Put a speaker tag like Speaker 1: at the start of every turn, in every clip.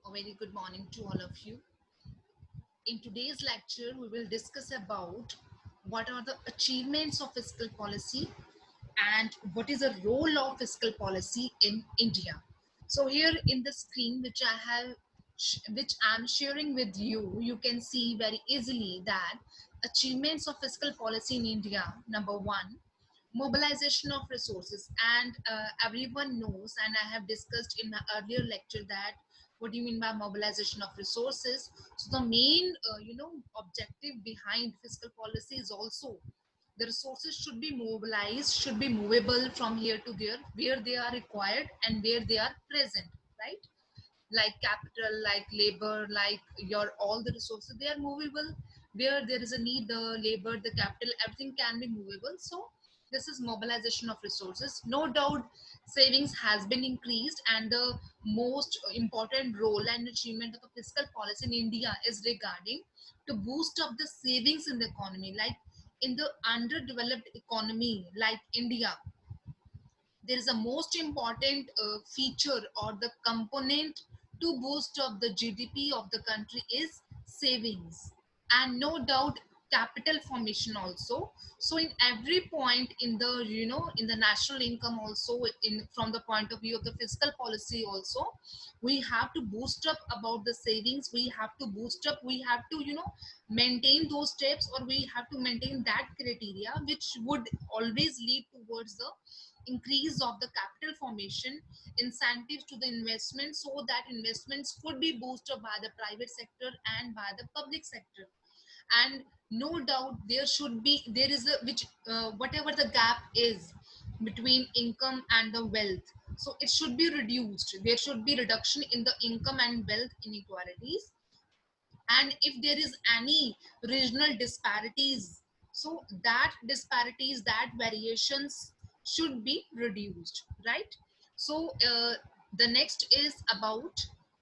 Speaker 1: A very good morning to all of you. In today's lecture, we will discuss about what are the achievements of fiscal policy and what is the role of fiscal policy in India. So here in the screen, which I'm sharing with you, you can see very easily that achievements of fiscal policy in India. Number one, mobilization of resources, and everyone knows, and I have discussed in my earlier lecture that what do you mean by mobilization of resources. So the main objective behind fiscal policy is also the resources should be mobilized, should be movable from here to there where they are required and where they are present, right? Like capital, like labor, like your all the resources, they are movable. Where there is a need, the labor, the capital, everything can be movable. So this is mobilization of resources. No doubt savings has been increased, and the most important role and achievement of the fiscal policy in India is regarding to boost up the savings in the economy. Like in the underdeveloped economy like India, there is a most important feature or the component to boost of the GDP of the country is savings, and no doubt capital formation also. So in every point in the in the national income also, in from the point of view of the fiscal policy also, we have to boost up about the savings. We have to boost up, we have to maintain those steps, or we have to maintain that criteria which would always lead towards the increase of the capital formation, incentives to the investment, so that investments could be boosted by the private sector and by the public sector. And no doubt there is a which whatever the gap is between income and the wealth, so it should be reduced. There should be reduction in the income and wealth inequalities. And if there is any regional disparities, so that disparities, that variations should be reduced, right? So the next is about,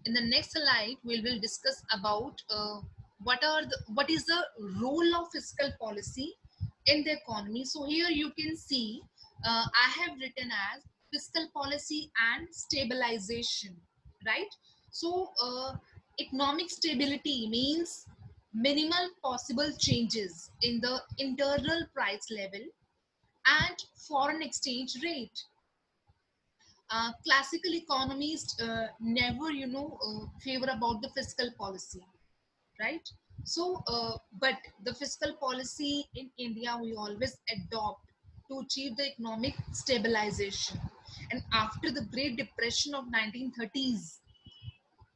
Speaker 1: in the next slide we will discuss about what is the role of fiscal policy in the economy. So here you can see, I have written as fiscal policy and stabilization, right? So economic stability means minimal possible changes in the internal price level and foreign exchange rate. Classical economists never favor about the fiscal policy, right? So but the fiscal policy in India we always adopt to achieve the economic stabilization. And after the Great Depression of 1930s,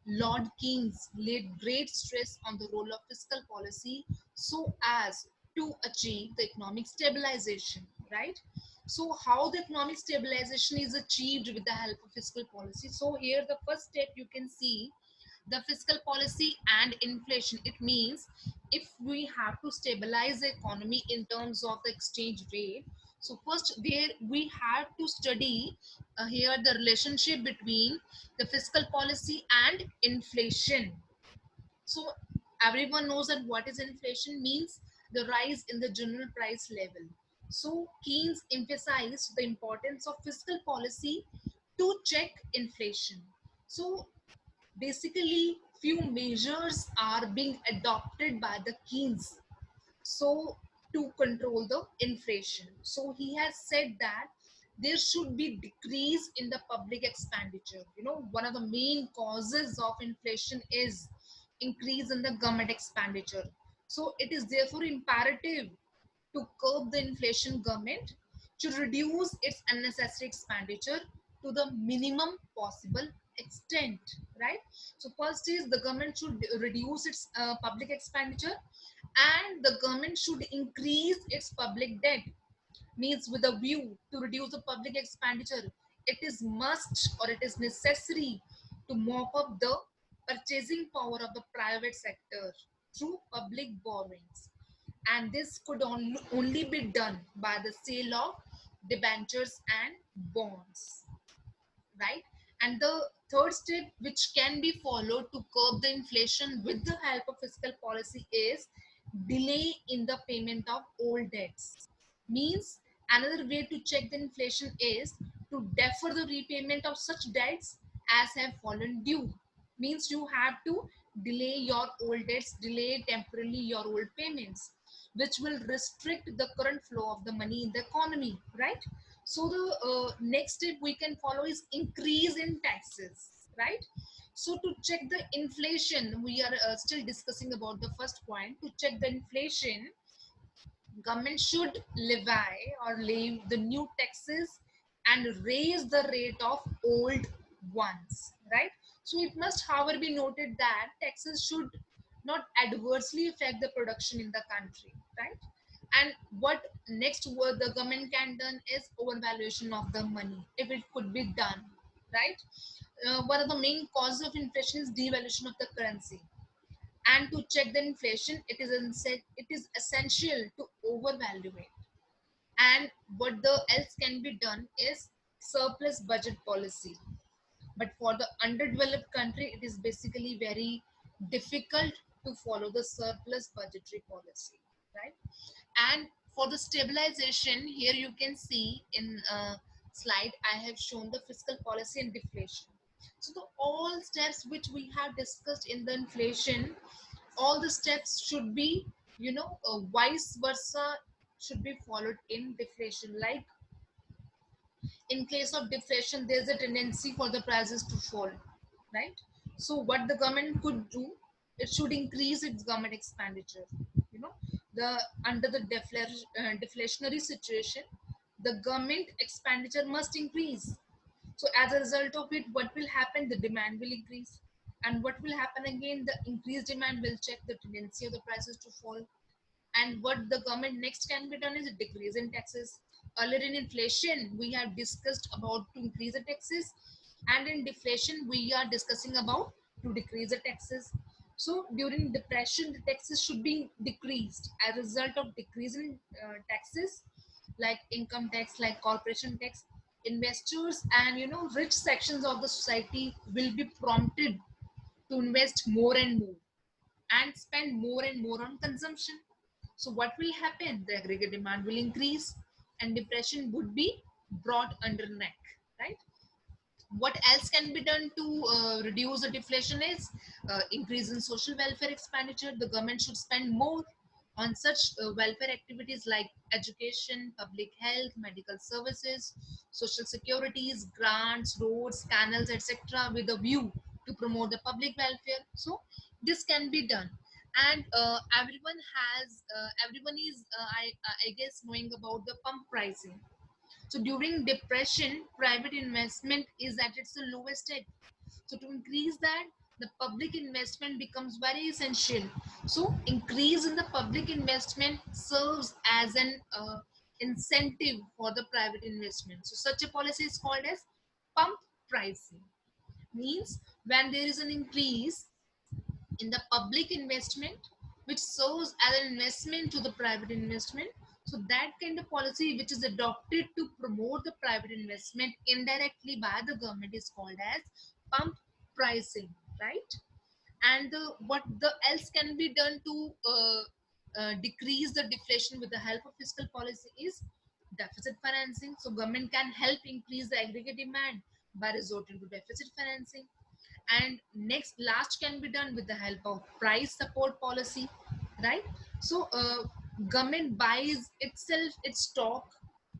Speaker 1: Lord Keynes laid great stress on the role of fiscal policy so as to achieve the economic stabilization, right? So, how the economic stabilization is achieved with the help of fiscal policy? So, here the first step you can see the fiscal policy and inflation. It means if we have to stabilize the economy in terms of the exchange rate, so first there we have to study here the relationship between the fiscal policy and inflation. So everyone knows that what is inflation means, the rise in the general price level. So Keynes emphasized the importance of fiscal policy to check inflation. So basically few measures are being adopted by the Keynes, so to control the inflation. So he has said that there should be decrease in the public expenditure. One of the main causes of inflation is increase in the government expenditure. So it is therefore imperative to curb the inflation. Government should reduce its unnecessary expenditure to the minimum possible extent, right? So first is the government should reduce its public expenditure, and the government should increase its public debt. Means with a view to reduce the public expenditure, it is must or it is necessary to mop up the purchasing power of the private sector through public borrowings. And this could only be done by the sale of debentures and bonds, right? And the third step which can be followed to curb the inflation with the help of fiscal policy is delay in the payment of old debts. Means another way to check the inflation is to defer the repayment of such debts as have fallen due. Means you have to delay your old debts, delay temporarily your old payments, which will restrict the current flow of the money in the economy, right? So the next step we can follow is increase in taxes, right? So to check the inflation, we are still discussing about the first point. To check the inflation, government should levy or levy the new taxes and raise the rate of old ones, right? So it must, however, be noted that taxes should not adversely affect the production in the country, right? And what next word the government can done is overvaluation of the money, if it could be done, right? One of the main causes of inflation is devaluation of the currency, and to check the inflation it is essential to overvalue it. And what the else can be done is surplus budget policy, but for the underdeveloped country it is basically very difficult to follow the surplus budgetary policy, right? And for the stabilization, here you can see in slide I have shown the fiscal policy and deflation. So the all steps which we have discussed in the inflation, all the steps should be, vice versa, should be followed in deflation. Like in case of deflation, there's a tendency for the prices to fall, right? So what the government could do, it should increase its government expenditure. you know the Under the deflationary situation, the government expenditure must increase. So as a result of it, what will happen? The demand will increase. And what will happen again? The increased demand will check the tendency of the prices to fall. And what the government next can be done is a decrease in taxes. Earlier in inflation, we have discussed about to increase the taxes, and in deflation, we are discussing about to decrease the taxes. So during depression, the taxes should be decreased. As a result of decreasing taxes, like income tax, like corporation tax, investors and rich sections of the society will be prompted to invest more and more and spend more and more on consumption. So what will happen? The aggregate demand will increase and depression would be brought under neck, right? What else can be done to reduce the deflation is increase in social welfare expenditure. The government should spend more on such welfare activities like education, public health, medical services, social securities, grants, roads, canals, etc., with a view to promote the public welfare. So this can be done. And everyone is I guess knowing about the pump pricing. So during depression, private investment is at its lowest ebb. So to increase that, the public investment becomes very essential. So increase in the public investment serves as an incentive for the private investment. So such a policy is called as pump pricing. Means when there is an increase in the public investment, which serves as an investment to the private investment. So that kind of policy which is adopted to promote the private investment indirectly by the government is called as pump pricing, right? And what the else can be done to decrease the deflation with the help of fiscal policy is deficit financing. So government can help increase the aggregate demand by resorting to deficit financing. And next last can be done with the help of price support policy, right? So government buys itself its stock,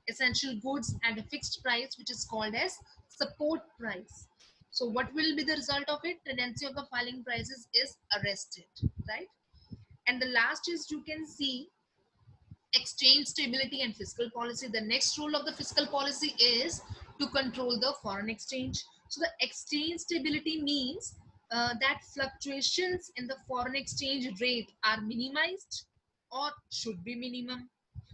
Speaker 1: essential goods at a fixed price, which is called as support price. So what will be the result of it? Tendency of the falling prices is arrested, right? And the last is, you can see, exchange stability and fiscal policy. The next role of the fiscal policy is to control the foreign exchange. So the exchange stability means that fluctuations in the foreign exchange rate are minimized or should be minimum.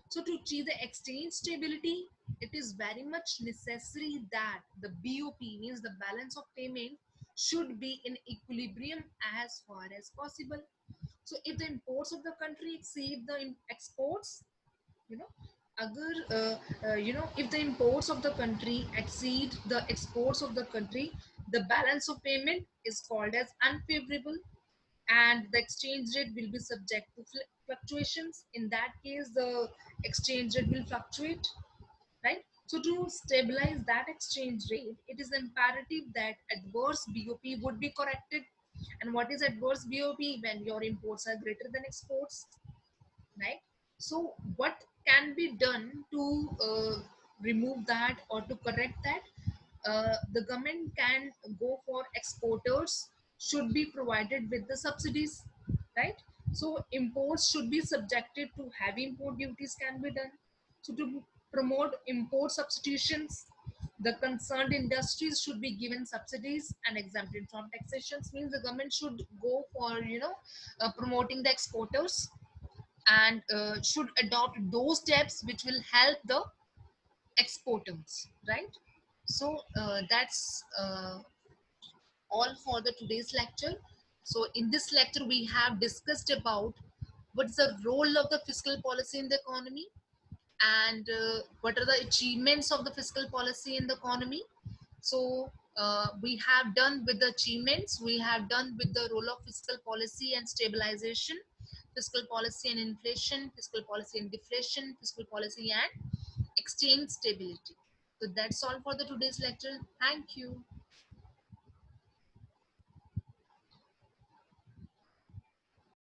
Speaker 1: So to achieve the exchange stability, it is very much necessary that the BOP, means the balance of payment, should be in equilibrium as far as possible. So if the imports of the country exceed the exports, you know agar if the imports of the country exceed the exports of the country, the balance of payment is called as unfavorable, and the exchange rate will be subject to fluctuations. In that case, the exchange rate will fluctuate, right? So to stabilize that exchange rate, it is imperative that adverse BOP would be corrected And what is adverse BOP? When your imports are greater than exports, right? So what can be done to remove that or to correct that? The government can go for exporters should be provided with the subsidies, right? So imports should be subjected to heavy import duties can be done. So to promote import substitutions, the concerned industries should be given subsidies and exempted from taxations. Means the government should go for promoting the exporters and should adopt those steps which will help the exporters, right? So that's all for the today's lecture. So in this lecture we have discussed about what is the role of the fiscal policy in the economy, and what are the achievements of the fiscal policy in the economy. So we have done with the achievements, we have done with the role of fiscal policy and stabilization, fiscal policy and inflation, fiscal policy and deflation, fiscal policy and exchange stability. So that's all for the today's lecture. Thank you.